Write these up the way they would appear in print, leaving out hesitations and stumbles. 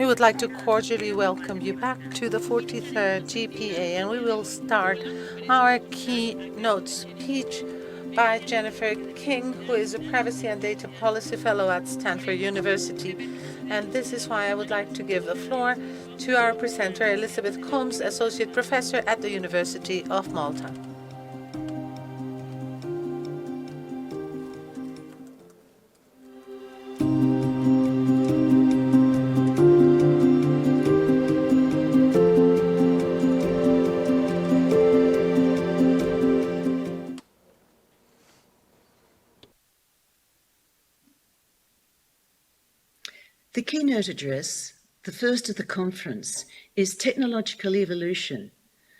We would like to cordially welcome you back to the 43rd GPA, and we will start our keynote speech by Jennifer King, who is a Privacy and Data Policy Fellow at Stanford University. And this is why I would like to give the floor to our presenter, Elizabeth Coombs, Associate Professor at the University of Malta. The keynote address, the first of the conference, is Technological Evolution,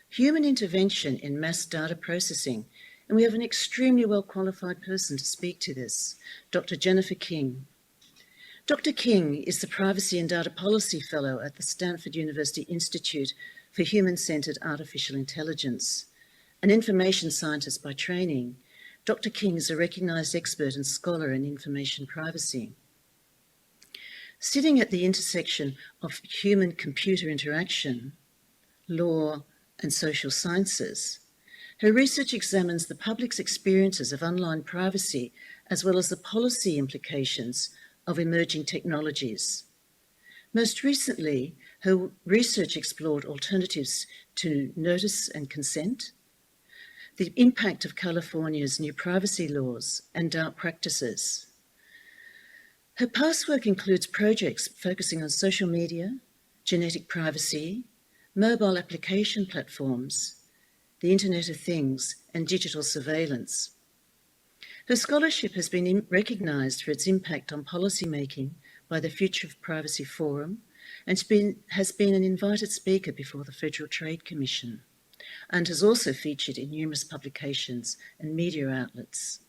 Human Intervention in Mass Data Processing, and we have an extremely well-qualified person to speak to this, Dr. Jennifer King. Dr. King is the Privacy and Data Policy Fellow at the Stanford University Institute for Human-Centered Artificial Intelligence. An information scientist by training, Dr. King is a recognized expert and scholar in information privacy. Sitting at the intersection of human-computer interaction, law, and social sciences, her research examines the public's experiences of online privacy as well as the policy implications of emerging technologies. Most recently, her research explored alternatives to notice and consent, the impact of California's new privacy laws, and dark practices. Her past work includes projects focusing on social media, genetic privacy, mobile application platforms, the Internet of Things, and digital surveillance. Her scholarship has been recognised for its impact on policymaking by the Future of Privacy Forum and has been an invited speaker before the Federal Trade Commission and has also featured in numerous publications and media outlets.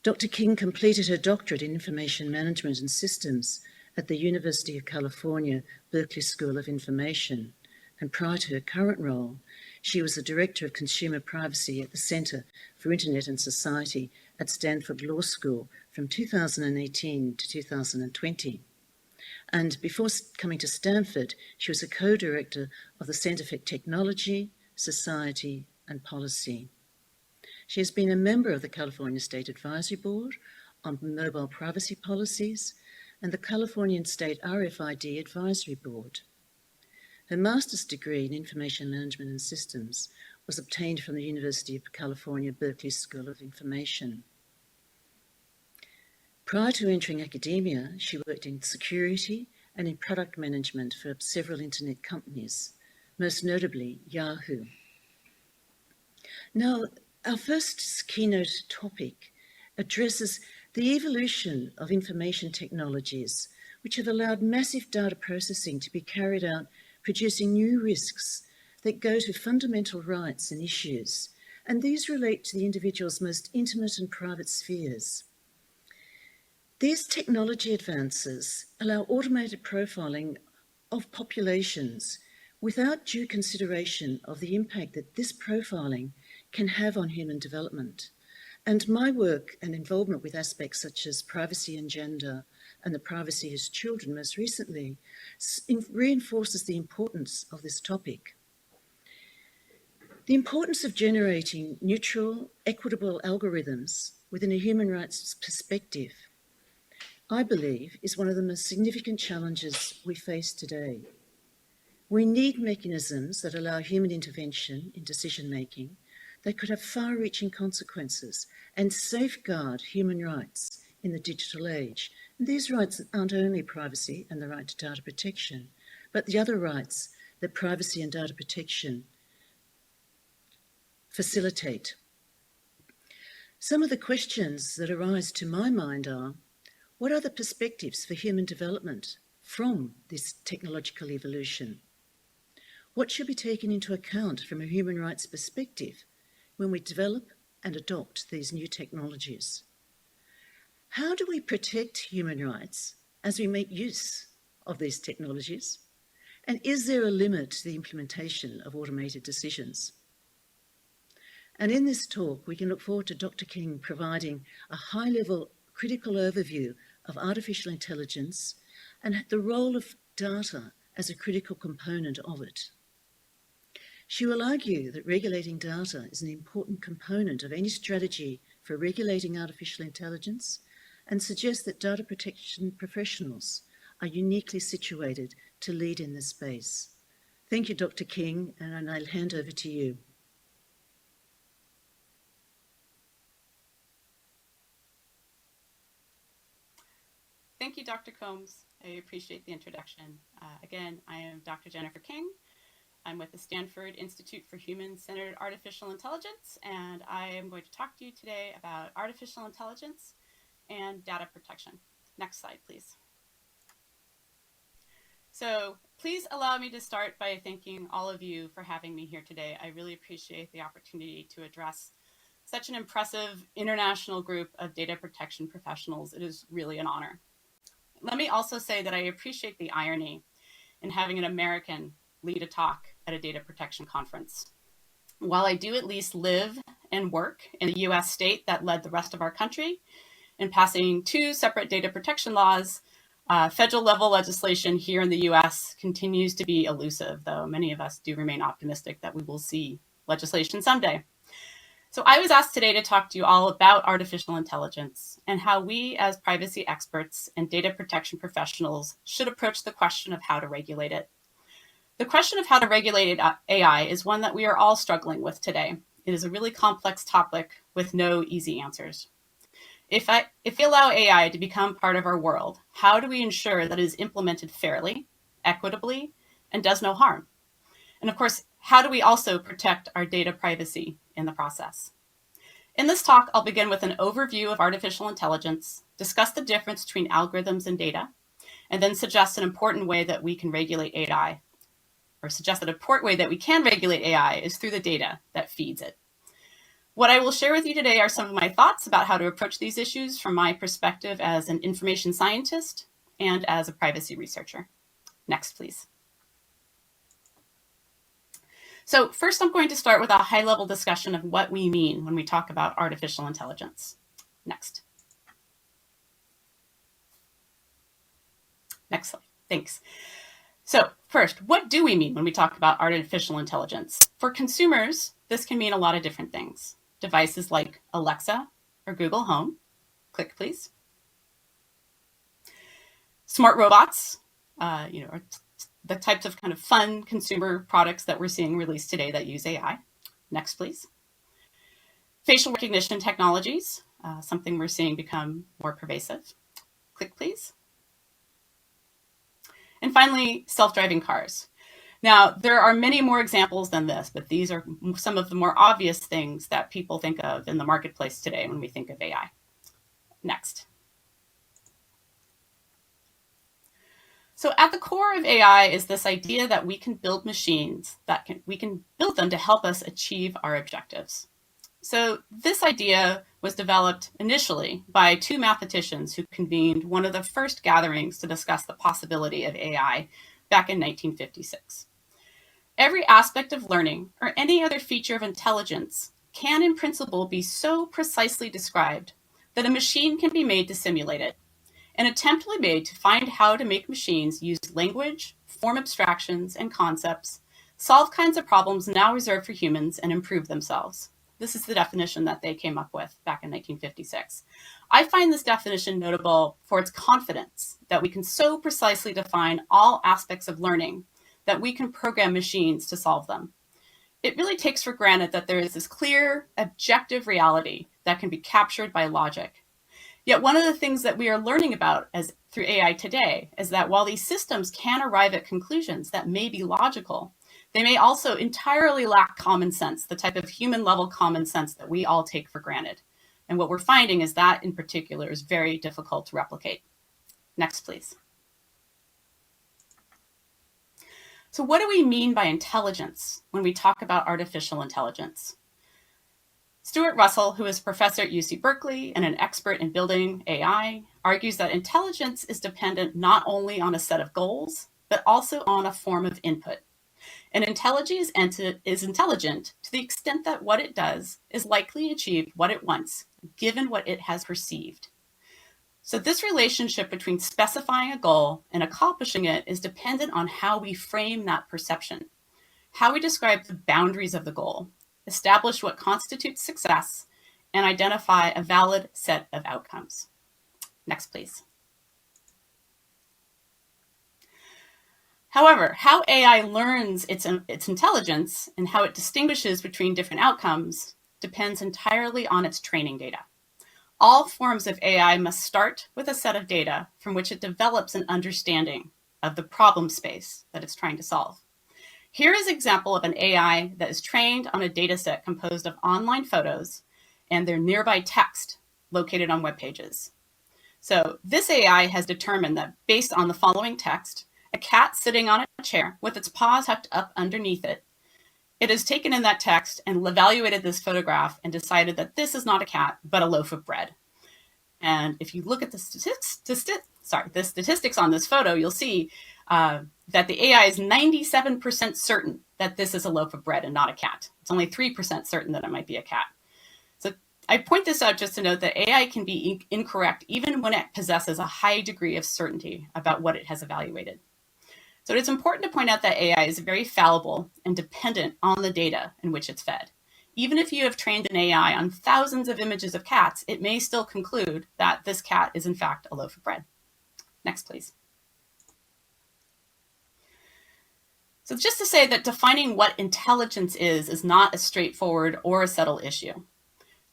Dr. King completed her doctorate in Information Management and Systems at the University of California, Berkeley School of Information, and prior to her current role, she was the Director of Consumer Privacy at the Center for Internet and Society at Stanford Law School from 2018 to 2020. And before coming to Stanford, she was a co-director of the Center for Technology, Society, and Policy. She has been a member of the California State Advisory Board on Mobile Privacy Policies and the Californian State RFID Advisory Board. Her master's degree in Information Management and Systems was obtained from the University of California, Berkeley School of Information. Prior to entering academia, she worked in security and in product management for several internet companies, most notably Yahoo. Now, our first keynote topic addresses the evolution of information technologies, which have allowed massive data processing to be carried out, producing new risks that go to fundamental rights and issues, and these relate to the individual's most intimate and private spheres. These technology advances allow automated profiling of populations without due consideration of the impact that this profiling can have on human development. And my work and involvement with aspects such as privacy and gender and the privacy of children most recently reinforces the importance of this topic. The importance of generating neutral, equitable algorithms within a human rights perspective, I believe, is one of the most significant challenges we face today. We need mechanisms that allow human intervention in decision-making that could have far-reaching consequences and safeguard human rights in the digital age. And these rights aren't only privacy and the right to data protection, but the other rights that privacy and data protection facilitate. Some of the questions that arise to my mind are, what are the perspectives for human development from this technological evolution? What should be taken into account from a human rights perspective when we develop and adopt these new technologies? How do we protect human rights as we make use of these technologies? And is there a limit to the implementation of automated decisions? And in this talk, we can look forward to Dr. King providing a high-level critical overview of artificial intelligence and the role of data as a critical component of it. She will argue that regulating data is an important component of any strategy for regulating artificial intelligence and suggest that data protection professionals are uniquely situated to lead in this space. Thank you, Dr. King, and I'll hand over to you. Thank you, Dr. Coombs. I appreciate the introduction. Again, I am Dr. Jennifer King. I'm with the Stanford Institute for Human-Centered Artificial Intelligence, and I am going to talk to you today about artificial intelligence and data protection. Next slide, please. So please allow me to start by thanking all of you for having me here today. I really appreciate the opportunity to address such an impressive international group of data protection professionals. It is really an honor. Let me also say that I appreciate the irony in having an American lead a talk at a data protection conference. While I do at least live and work in the US state that led the rest of our country in passing 2 separate data protection laws, federal level legislation here in the US continues to be elusive, though many of us do remain optimistic that we will see legislation someday. So I was asked today to talk to you all about artificial intelligence and how we as privacy experts and data protection professionals should approach the question of how to regulate it. The question of how to regulate AI is one that we are all struggling with today. It is a really complex topic with no easy answers. If we allow AI to become part of our world, how do we ensure that it is implemented fairly, equitably, and does no harm? And of course, how do we also protect our data privacy in the process? In this talk, I'll begin with an overview of artificial intelligence, discuss the difference between algorithms and data, and then suggest an important way that we can regulate AI, or suggest that an important way that we can regulate AI is through the data that feeds it. What I will share with you today are some of my thoughts about how to approach these issues from my perspective as an information scientist and as a privacy researcher. Next, please. So first, I'm going to start with a high-level discussion of what we mean when we talk about artificial intelligence. Next. Next slide. Thanks. So first, what do we mean when we talk about artificial intelligence? For consumers, this can mean a lot of different things. Devices like Alexa or Google Home. Click, please. Smart robots, are the types of kind of fun consumer products that we're seeing released today that use AI. Next, please. Facial recognition technologies, something we're seeing become more pervasive. Click, please. And finally, self-driving cars. Now, there are many more examples than this, but these are some of the more obvious things that people think of in the marketplace today when we think of AI. Next. So at the core of AI is this idea that we can build machines, we can build them to help us achieve our objectives. So this idea was developed initially by 2 mathematicians who convened one of the first gatherings to discuss the possibility of AI back in 1956. Every aspect of learning or any other feature of intelligence can in principle be so precisely described that a machine can be made to simulate it. An attempt will be made to find how to make machines use language, form abstractions and concepts, solve kinds of problems now reserved for humans, and improve themselves. This is the definition that they came up with back in 1956. I find this definition notable for its confidence that we can so precisely define all aspects of learning that we can program machines to solve them. It really takes for granted that there is this clear, objective reality that can be captured by logic. Yet one of the things that we are learning about through AI today is that while these systems can arrive at conclusions that may be logical, they may also entirely lack common sense, the type of human-level common sense that we all take for granted. And what we're finding is that, in particular, is very difficult to replicate. Next, please. So what do we mean by intelligence when we talk about artificial intelligence? Stuart Russell, who is a professor at UC Berkeley and an expert in building AI, argues that intelligence is dependent not only on a set of goals, but also on a form of input. And intelligence is intelligent to the extent that what it does is likely to achieve what it wants, given what it has perceived. So this relationship between specifying a goal and accomplishing it is dependent on how we frame that perception, how we describe the boundaries of the goal, establish what constitutes success, and identify a valid set of outcomes. Next, please. However, how AI learns its intelligence and how it distinguishes between different outcomes depends entirely on its training data. All forms of AI must start with a set of data from which it develops an understanding of the problem space that it's trying to solve. Here is an example of an AI that is trained on a data set composed of online photos and their nearby text located on web pages. So this AI has determined that based on the following text, a cat sitting on a chair with its paws tucked up underneath it, it has taken in that text and evaluated this photograph and decided that this is not a cat, but a loaf of bread. And if you look at the statistics on this photo, you'll see that the AI is 97% certain that this is a loaf of bread and not a cat. It's only 3% certain that it might be a cat. So I point this out just to note that AI can be incorrect even when it possesses a high degree of certainty about what it has evaluated. So it's important to point out that AI is very fallible and dependent on the data in which it's fed. Even if you have trained an AI on thousands of images of cats, it may still conclude that this cat is in fact a loaf of bread. Next, please. So just to say that defining what intelligence is not a straightforward or a subtle issue.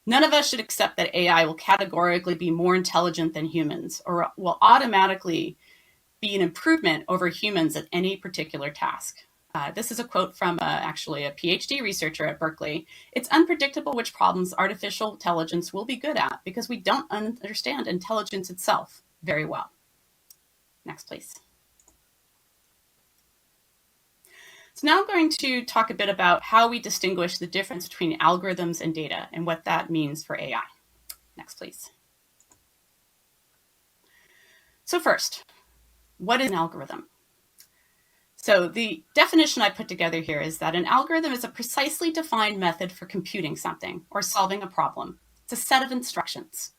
None of us should accept that AI will categorically be more intelligent than humans or will automatically be an improvement over humans at any particular task. This is a quote from actually a PhD researcher at Berkeley. It's unpredictable which problems artificial intelligence will be good at because we don't understand intelligence itself very well. Next, please. So now I'm going to talk a bit about how we distinguish the difference between algorithms and data and what that means for AI. Next, please. So first, what is an algorithm? So the definition I put together here is that an algorithm is a precisely defined method for computing something or solving a problem. It's a set of instructions.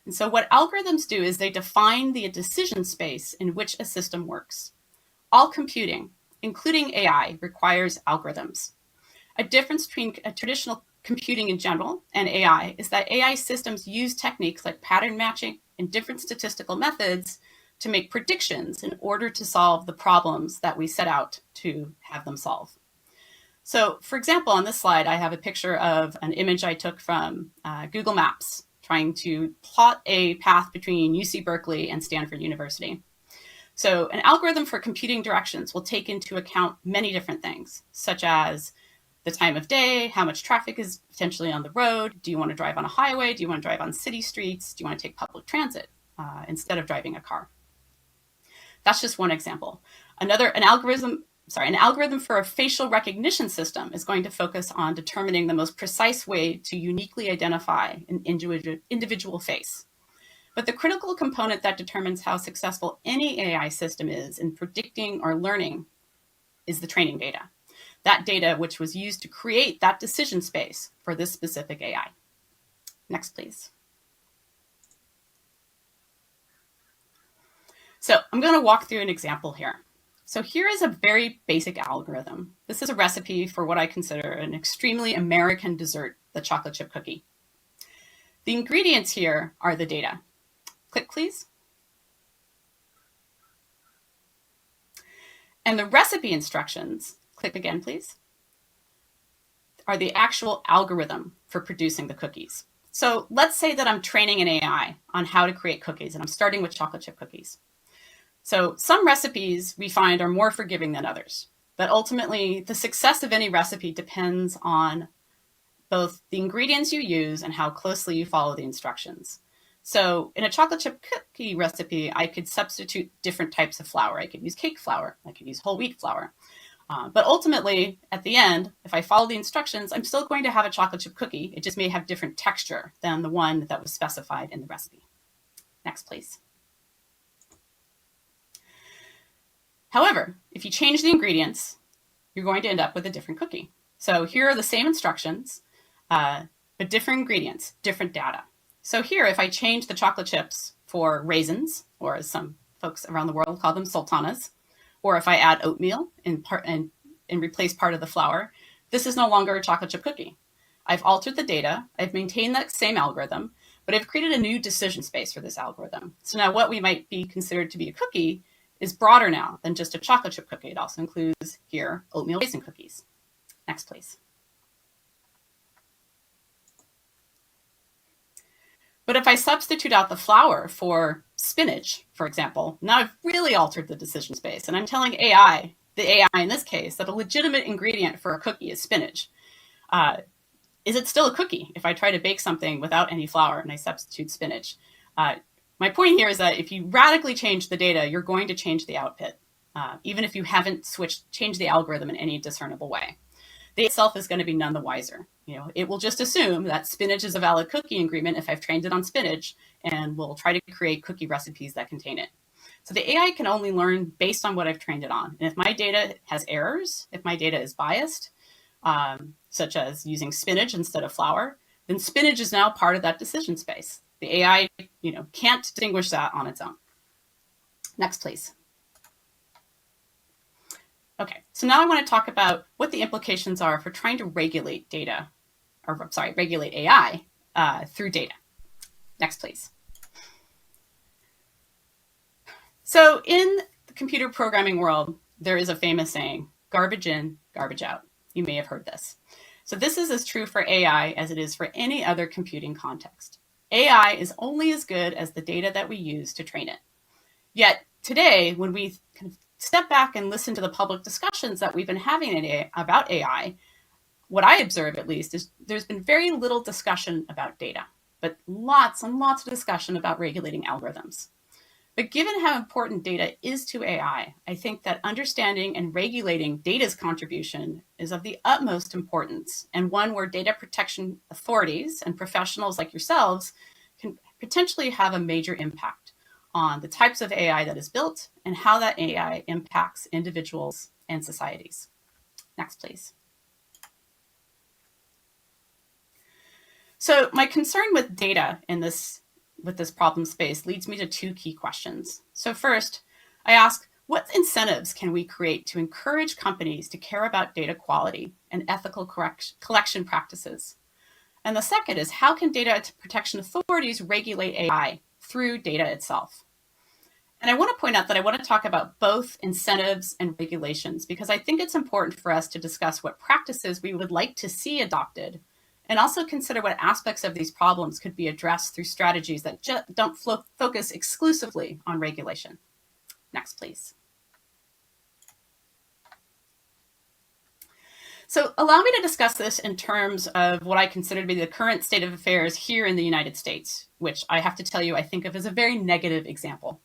And so what algorithms do is they define the decision space in which a system works. All computing, including AI, requires algorithms. A difference between traditional computing in general and AI is that AI systems use techniques like pattern matching and different statistical methods to make predictions in order to solve the problems that we set out to have them solve. So for example, on this slide, I have a picture of an image I took from Google Maps, trying to plot a path between UC Berkeley and Stanford University. So an algorithm for computing directions will take into account many different things, such as the time of day, how much traffic is potentially on the road, do you want to drive on a highway, do you want to drive on city streets, do you want to take public transit instead of driving a car? That's just one example. An algorithm for a facial recognition system is going to focus on determining the most precise way to uniquely identify an individual face. But the critical component that determines how successful any AI system is in predicting or learning is the training data. That data which was used to create that decision space for this specific AI. Next, please. So I'm going to walk through an example here. So here is a very basic algorithm. This is a recipe for what I consider an extremely American dessert, the chocolate chip cookie. The ingredients here are the data. Click, please. And the recipe instructions, click again, please, are the actual algorithm for producing the cookies. So let's say that I'm training an AI on how to create cookies, and I'm starting with chocolate chip cookies. So some recipes we find are more forgiving than others, but ultimately the success of any recipe depends on both the ingredients you use and how closely you follow the instructions. So in a chocolate chip cookie recipe, I could substitute different types of flour. I could use cake flour, I could use whole wheat flour. But ultimately, at the end, if I follow the instructions, I'm still going to have a chocolate chip cookie. It just may have different texture than the one that was specified in the recipe. Next, please. However, if you change the ingredients, you're going to end up with a different cookie. So here are the same instructions, but different ingredients, different data. So here, if I change the chocolate chips for raisins, or as some folks around the world call them, sultanas, or if I add oatmeal and replace part of the flour, this is no longer a chocolate chip cookie. I've altered the data, I've maintained that same algorithm, but I've created a new decision space for this algorithm. So now what we might be considered to be a cookie is broader now than just a chocolate chip cookie. It also includes here oatmeal raisin cookies. Next, please. But if I substitute out the flour for spinach, for example, now I've really altered the decision space, and I'm telling AI, the AI in this case, that a legitimate ingredient for a cookie is spinach. Is it still a cookie if I try to bake something without any flour and I substitute spinach? My point here is that if you radically change the data, you're going to change the output, even if you haven't changed the algorithm in any discernible way. The data itself is going to be none the wiser. It will just assume that spinach is a valid cookie ingredient if I've trained it on spinach, and will try to create cookie recipes that contain it. So the AI can only learn based on what I've trained it on. And if my data has errors, if my data is biased, such as using spinach instead of flour, then spinach is now part of that decision space. The AI, can't distinguish that on its own. Next, please. Okay, so now I want to talk about what the implications are for trying to regulate data, regulate AI through data. Next, please. So in the computer programming world, there is a famous saying, garbage in, garbage out. You may have heard this. So this is as true for AI as it is for any other computing context. AI is only as good as the data that we use to train it. Yet today, when we step back and listen to the public discussions that we've been having about AI, what I observe at least is there's been very little discussion about data, but lots and lots of discussion about regulating algorithms. But given how important data is to AI, I think that understanding and regulating data's contribution is of the utmost importance, and one where data protection authorities and professionals like yourselves can potentially have a major impact on the types of AI that is built and how that AI impacts individuals and societies. Next, please. So my concern with data with this problem space leads me to two key questions. So first, I ask, what incentives can we create to encourage companies to care about data quality and ethical collection practices? And the second is, how can data protection authorities regulate AI through data itself? And I want to point out that I want to talk about both incentives and regulations, because I think it's important for us to discuss what practices we would like to see adopted, and also consider what aspects of these problems could be addressed through strategies that don't focus exclusively on regulation. Next, please. So allow me to discuss this in terms of what I consider to be the current state of affairs here in the United States, which I have to tell you I think of as a very negative example.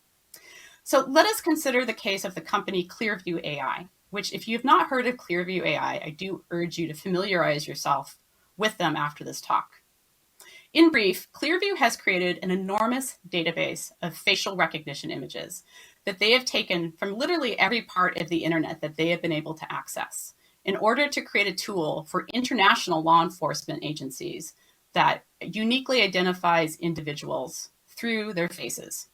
So let us consider the case of the company Clearview Ai, which, if you've not heard of Clearview Ai, I do urge you to familiarize yourself with them after this talk. In brief, Clearview has created an enormous database of facial recognition images that they have taken from literally every part of the internet that they have been able to access in order to create a tool for international law enforcement agencies that uniquely identifies individuals through their faces.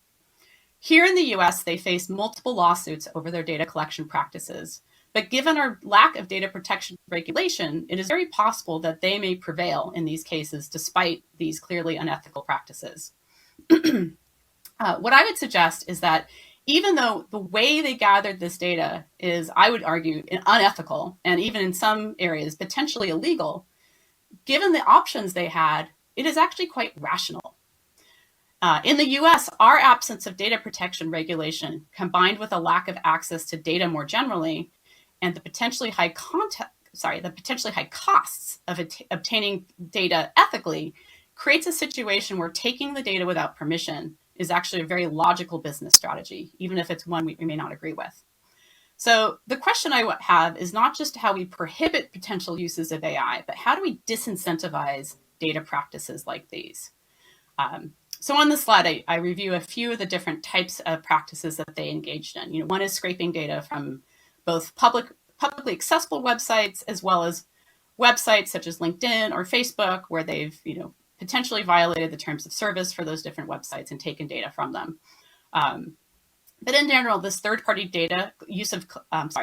Here in the US, they face multiple lawsuits over their data collection practices, but given our lack of data protection regulation, it is very possible that they may prevail in these cases despite these clearly unethical practices. What I would suggest is that even though the way they gathered this data is, I would argue, unethical, and even in some areas potentially illegal, given the options they had, it is actually quite rational. In the US, our absence of data protection regulation, combined with a lack of access to data more generally, and the potentially high costs of obtaining data ethically, creates a situation where taking the data without permission is actually a very logical business strategy, even if it's one we may not agree with. So the question I have is not just how we prohibit potential uses of AI, but how do we disincentivize data practices like these? So on this slide, I review a few of the different types of practices that they engaged in. One is scraping data from both publicly accessible websites, as well as websites such as LinkedIn or Facebook, where they've potentially violated the terms of service for those different websites and taken data from them. But in general, this third-party data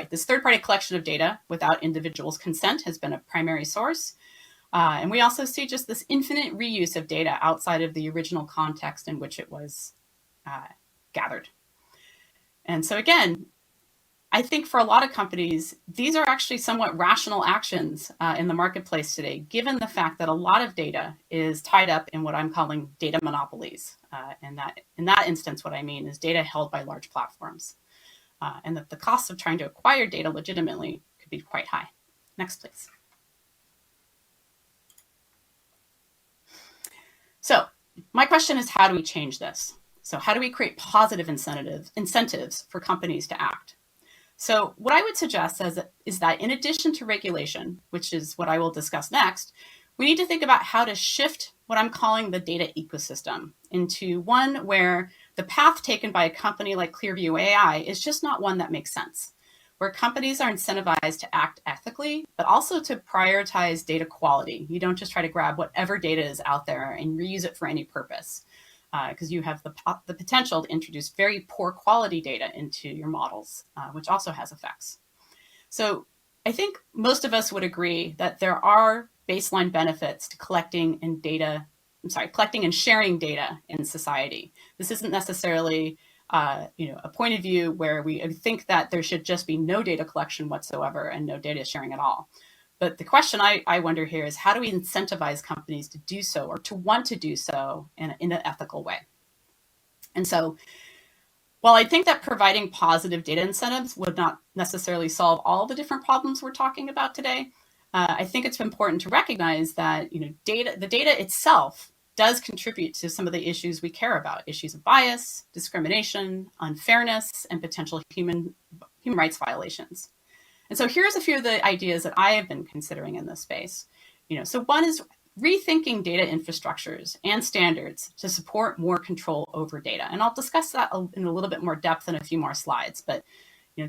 this third-party collection of data without individuals' consent has been a primary source. And we also see just this infinite reuse of data outside of the original context in which it was gathered. And so again, I think for a lot of companies, these are actually somewhat rational actions in the marketplace today, given the fact that a lot of data is tied up in what I'm calling data monopolies. And that in that instance, what I mean is data held by large platforms, and that the cost of trying to acquire data legitimately could be quite high. Next, please. So my question is, how do we change this? So how do we create positive incentives for companies to act? So what I would suggest is that in addition to regulation, which is what I will discuss next, we need to think about how to shift what I'm calling the data ecosystem into one where the path taken by a company like Clearview Ai is just not one that makes sense, where companies are incentivized to act ethically, but also to prioritize data quality. You don't just try to grab whatever data is out there and reuse it for any purpose, because you have the potential to introduce very poor quality data into your models, which also has effects. So I think most of us would agree that there are baseline benefits to collecting and sharing data in society. This isn't necessarily a point of view where we think that there should just be no data collection whatsoever and no data sharing at all. But the question I wonder here is, how do we incentivize companies to do so, or to want to do so in an ethical way? And so while I think that providing positive data incentives would not necessarily solve all the different problems we're talking about today, I think it's important to recognize that the data itself does contribute to some of the issues we care about: issues of bias, discrimination, unfairness, and potential human rights violations. And so here's a few of the ideas that I have been considering in this space. So one is rethinking data infrastructures and standards to support more control over data. And I'll discuss that in a little bit more depth in a few more slides. But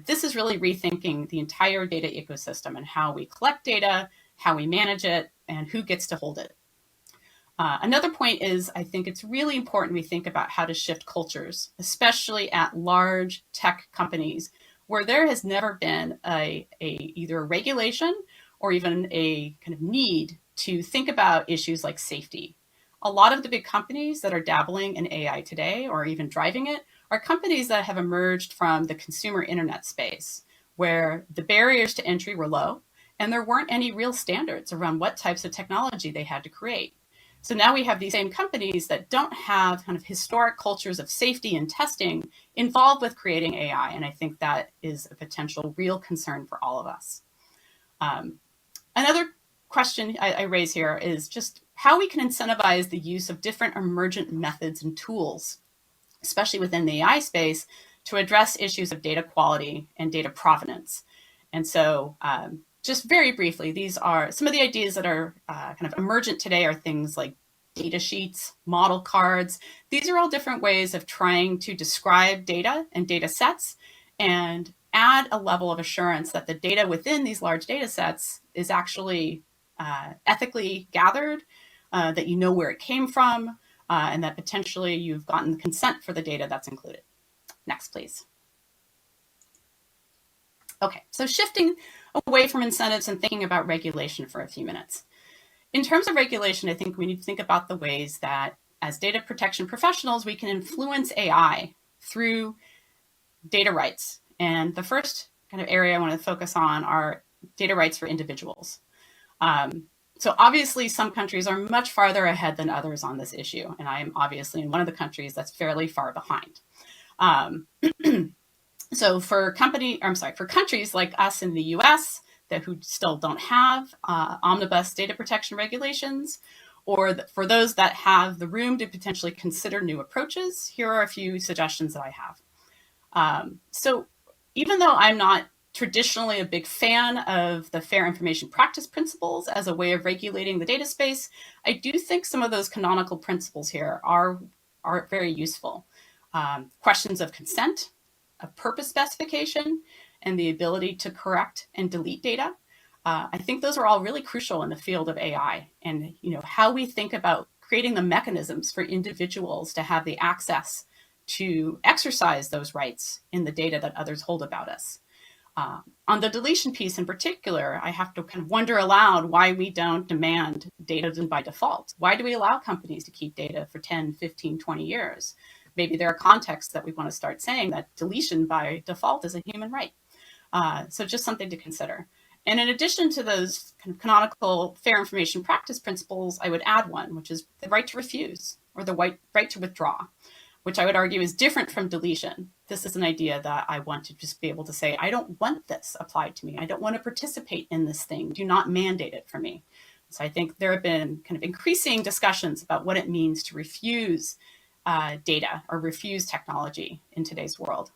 this is really rethinking the entire data ecosystem and how we collect data, how we manage it, and who gets to hold it. Another point is, I think it's really important we think about how to shift cultures, especially at large tech companies, where there has never been either a regulation or even a kind of need to think about issues like safety. A lot of the big companies that are dabbling in AI today, or even driving it, are companies that have emerged from the consumer internet space, where the barriers to entry were low, and there weren't any real standards around what types of technology they had to create. So now we have these same companies that don't have kind of historic cultures of safety and testing involved with creating AI. And I think that is a potential real concern for all of us. Another question I raise here is just how we can incentivize the use of different emergent methods and tools, especially within the AI space, to address issues of data quality and data provenance. And so just very briefly, these are some of the ideas that are kind of emergent today are things like data sheets, model cards. These are all different ways of trying to describe data and data sets and add a level of assurance that the data within these large data sets is actually ethically gathered, that you know where it came from, and that potentially you've gotten the consent for the data that's included. Next, please. Okay, so shifting away from incentives and thinking about regulation for a few minutes. In terms of regulation, I think we need to think about the ways that as data protection professionals, we can influence AI through data rights. And the first kind of area I want to focus on are data rights for individuals. So obviously some countries are much farther ahead than others on this issue. And I am obviously in one of the countries that's fairly far behind. So for countries like us in the US who still don't have omnibus data protection regulations, or for those that have the room to potentially consider new approaches, here are a few suggestions that I have. So even though I'm not traditionally a big fan of the fair information practice principles as a way of regulating the data space, I do think some of those canonical principles here are very useful. Questions of consent, of purpose specification, and the ability to correct and delete data. I think those are all really crucial in the field of AI, and how we think about creating the mechanisms for individuals to have the access to exercise those rights in the data that others hold about us. On the deletion piece in particular, I have to kind of wonder aloud why we don't demand data by default. Why do we allow companies to keep data for 10, 15, 20 years? Maybe there are contexts that we want to start saying that deletion by default is a human right. So just something to consider. And in addition to those kind of canonical fair information practice principles, I would add one, which is the right to refuse or the right to withdraw, which I would argue is different from deletion. This is an idea that I want to just be able to say, I don't want this applied to me. I don't want to participate in this thing. Do not mandate it for me. So I think there have been kind of increasing discussions about what it means to refuse data or refuse technology in today's world.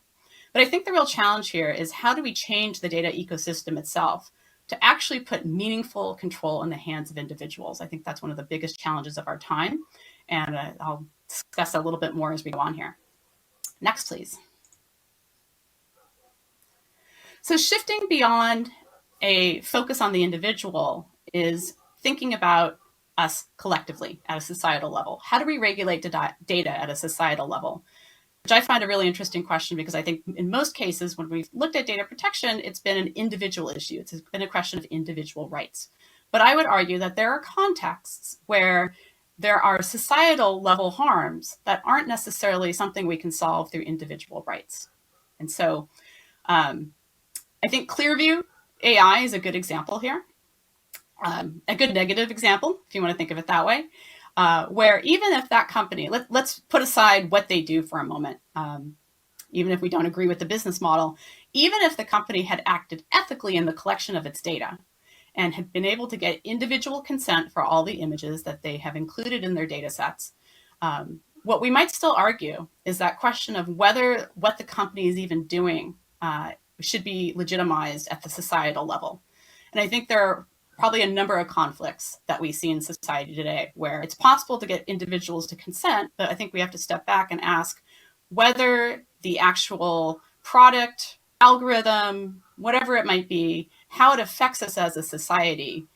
But I think the real challenge here is how do we change the data ecosystem itself to actually put meaningful control in the hands of individuals? I think that's one of the biggest challenges of our time. And I'll discuss a little bit more as we go on here. Next, please. So shifting beyond a focus on the individual is thinking about us collectively at a societal level. How do we regulate data at a societal level? Which I find a really interesting question, because I think in most cases when we've looked at data protection, it's been an individual issue. It's been a question of individual rights. But I would argue that there are contexts where there are societal level harms that aren't necessarily something we can solve through individual rights. And so I think Clearview Ai is a good example here, a good negative example, if you want to think of it that way. Where even if that company, let's put aside what they do for a moment, even if we don't agree with the business model, even if the company had acted ethically in the collection of its data and had been able to get individual consent for all the images that they have included in their data sets, what we might still argue is that question of whether what the company is even doing should be legitimized at the societal level. And I think there are probably a number of conflicts that we see in society today where it's possible to get individuals to consent, but I think we have to step back and ask whether the actual product, algorithm, whatever it might be, how it affects us as a society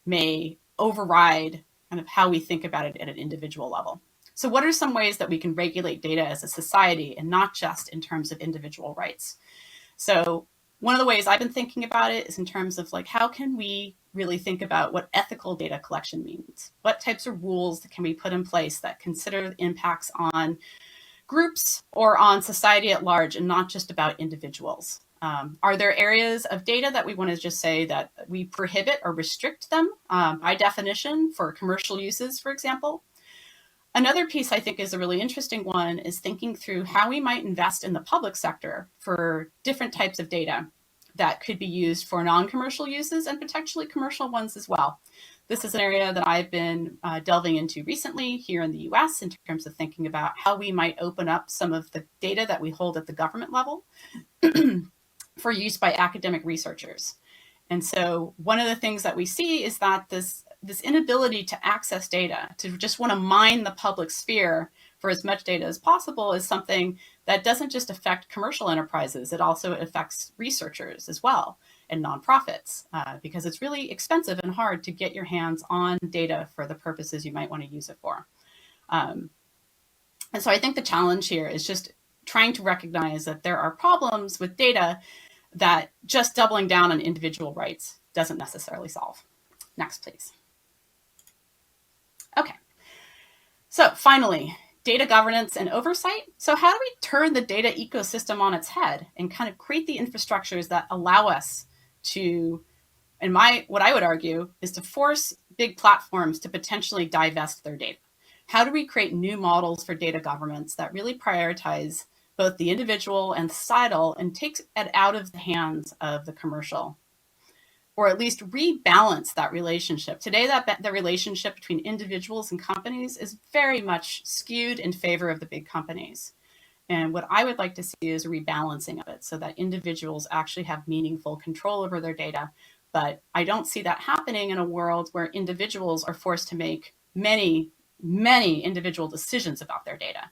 may override kind of how we think about it at an individual level. So what are some ways that we can regulate data as a society and not just in terms of individual rights? So one of the ways I've been thinking about it is in terms of like, how can we really think about what ethical data collection means? What types of rules can we put in place that consider the impacts on groups or on society at large and not just about individuals? Are there areas of data that we want to just say that we prohibit or restrict them by definition for commercial uses, for example? Another piece I think is a really interesting one is thinking through how we might invest in the public sector for different types of data that could be used for non-commercial uses and potentially commercial ones as well. This is an area that I've been delving into recently here in the US in terms of thinking about how we might open up some of the data that we hold at the government level for use by academic researchers. And so one of the things that we see is that this inability to access data, to just want to mine the public sphere for as much data as possible, is something that doesn't just affect commercial enterprises, it also affects researchers as well and nonprofits, because it's really expensive and hard to get your hands on data for the purposes you might want to use it for. And so I think the challenge here is just trying to recognize that there are problems with data that just doubling down on individual rights doesn't necessarily solve. Next, please. Okay, so finally, data governance and oversight. So how do we turn the data ecosystem on its head and kind of create the infrastructures that allow us to, and what I would argue is to force big platforms to potentially divest their data? How do we create new models for data governance that really prioritize both the individual and societal and takes it out of the hands of the commercial? Or at least rebalance that relationship. Today, the relationship between individuals and companies is very much skewed in favor of the big companies. And what I would like to see is a rebalancing of it so that individuals actually have meaningful control over their data. But I don't see that happening in a world where individuals are forced to make many, many individual decisions about their data.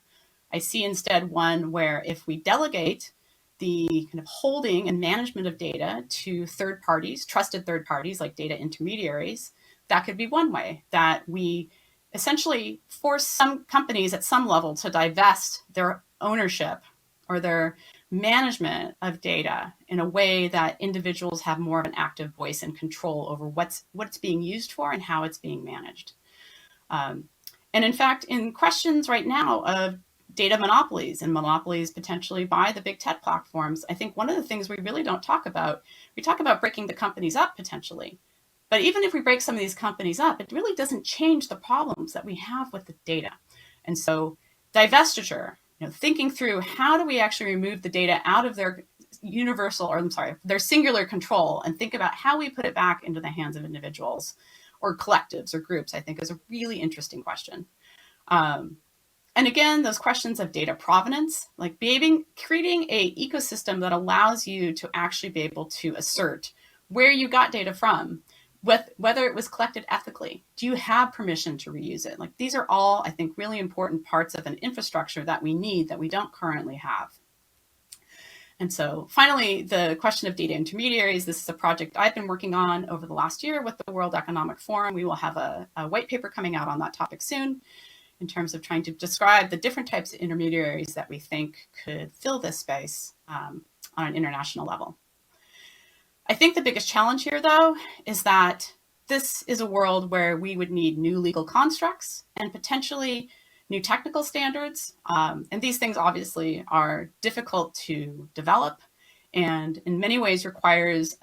I see instead one where if we delegate the kind of holding and management of data to third parties, trusted third parties like data intermediaries, that could be one way that we essentially force some companies at some level to divest their ownership or their management of data in a way that individuals have more of an active voice and control over what it's being used for and how it's being managed. And in fact, in questions right now of data monopolies and monopolies potentially by the big tech platforms, I think one of the things we really don't talk about, we talk about breaking the companies up potentially. But even if we break some of these companies up, it really doesn't change the problems that we have with the data. And so divestiture, thinking through how do we actually remove the data out of their their singular control and think about how we put it back into the hands of individuals or collectives or groups, I think is a really interesting question. And again, those questions of data provenance, like creating an ecosystem that allows you to actually be able to assert where you got data from, whether it was collected ethically. Do you have permission to reuse it? Like, these are all, I think, really important parts of an infrastructure that we need that we don't currently have. And so finally, the question of data intermediaries. This is a project I've been working on over the last year with the World Economic Forum. We will have a white paper coming out on that topic soon in terms of trying to describe the different types of intermediaries that we think could fill this space on an international level. I think the biggest challenge here, though, is that this is a world where we would need new legal constructs and potentially new technical standards. And these things obviously are difficult to develop and in many ways requires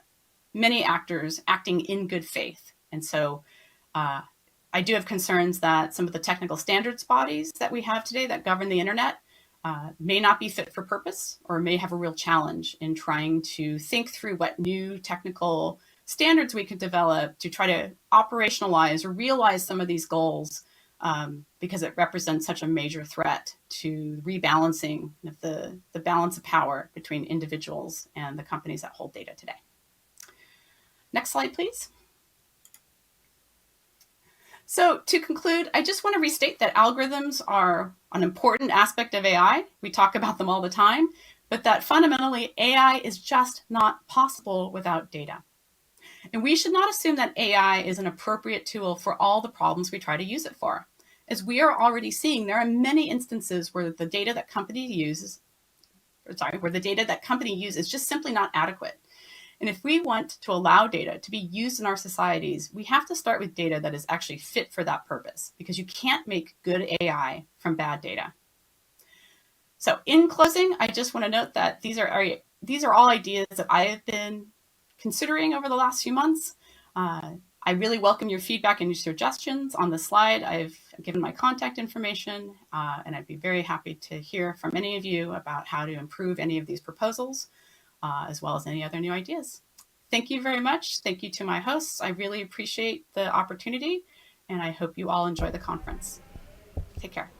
many actors acting in good faith. And so I do have concerns that some of the technical standards bodies that we have today that govern the internet may not be fit for purpose or may have a real challenge in trying to think through what new technical standards we could develop to try to operationalize or realize some of these goals, because it represents such a major threat to rebalancing the balance of power between individuals and the companies that hold data today. Next slide, please. So to conclude, I just want to restate that algorithms are an important aspect of AI. We talk about them all the time, but that fundamentally AI is just not possible without data. And we should not assume that AI is an appropriate tool for all the problems we try to use it for. As we are already seeing, there are many instances where the data that company uses is just simply not adequate. And if we want to allow data to be used in our societies, we have to start with data that is actually fit for that purpose, because you can't make good AI from bad data. So in closing, I just want to note that these are all ideas that I have been considering over the last few months. I really welcome your feedback and your suggestions. On the slide, I've given my contact information, and I'd be very happy to hear from any of you about how to improve any of these proposals, as well as any other new ideas. Thank you very much. Thank you to my hosts. I really appreciate the opportunity, and I hope you all enjoy the conference. Take care.